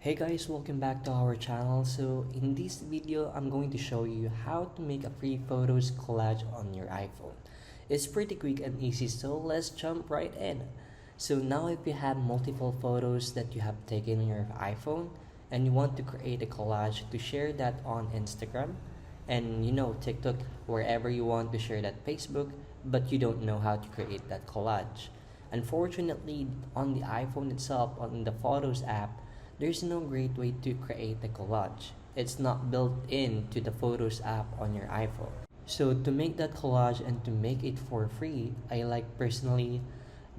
Hey guys, welcome back to our channel. So in this video, I'm going to show you how to make a free photos collage on your iPhone. It's pretty quick and easy, so let's jump right in. So now if you have multiple photos that you have taken on your iPhone and you want to create a collage to share that on Instagram and TikTok, wherever you want to share that, Facebook, but you don't know how to create that collage. Unfortunately, on the iPhone itself, on the Photos app, there's no great way to create a collage. It's not built into the Photos app on your iPhone. So to make that collage and to make it for free, I like personally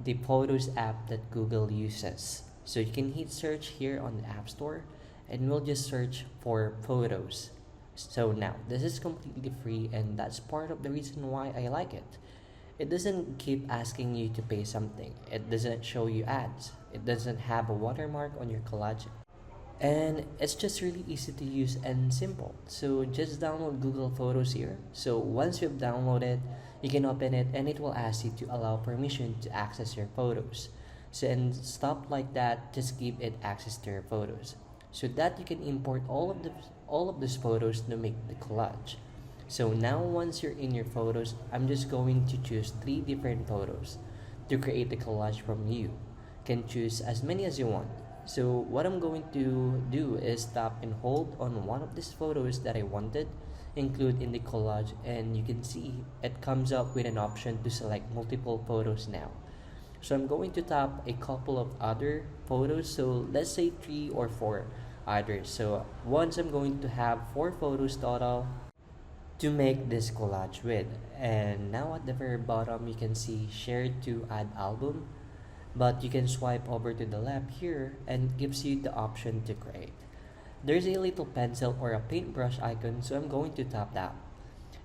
the Photos app that Google uses. So you can hit search here on the App Store and we'll just search for photos. So now this is completely free and that's part of the reason why I like it. It doesn't keep asking you to pay something. It doesn't show you ads. It doesn't have a watermark on your collage. And it's just really easy to use and simple. So just download Google Photos here. So once you've downloaded, you can open it and it will ask you to allow permission to access your photos. So and stop like that, just give it access to your photos. So that you can import all of these photos to make the collage. So now once you're in your photos, I'm just going to choose 3 different photos to create the collage from you. Can choose as many as you want. So what I'm going to do is tap and hold on one of these photos that I wanted include in the collage, and you can see it comes up with an option to select multiple photos now. So I'm going to tap a couple of other photos, so let's say 3 or 4 others. So once I'm going to have 4 photos total to make this collage with. And now at the very bottom you can see share to add album, but you can swipe over to the left here and it gives you the option to create. There's a little pencil or a paintbrush icon, so I'm going to tap that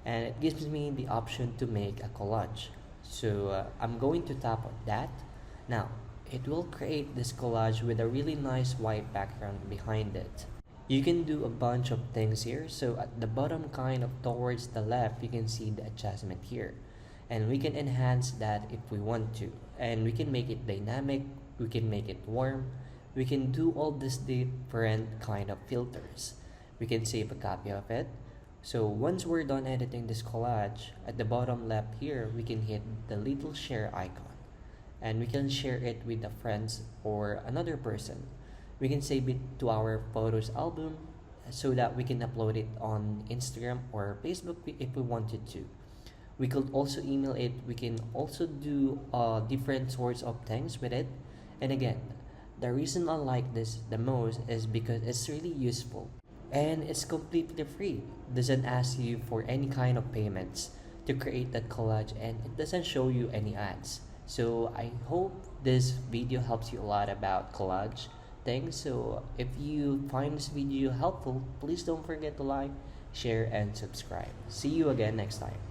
and it gives me the option to make a collage. So I'm going to tap on that. Now it will create this collage with a really nice white background behind it. You can do a bunch of things here. So at the bottom kind of towards the left, you can see the adjustment here. And we can enhance that if we want to. And we can make it dynamic, we can make it warm, we can do all these different kind of filters. We can save a copy of it. So once we're done editing this collage, at the bottom left here, we can hit the little share icon. And we can share it with a friends or another person. We can save it to our photos album so that we can upload it on Instagram or Facebook if we wanted to. We could also email it. We can also do different sorts of things with it. And again, the reason I like this the most is because it's really useful and it's completely free. Doesn't ask you for any kind of payments to create that collage, and it doesn't show you any ads. So I hope this video helps you a lot about collage things. So if you find this video helpful, please don't forget to like, share, and subscribe. See you again next time.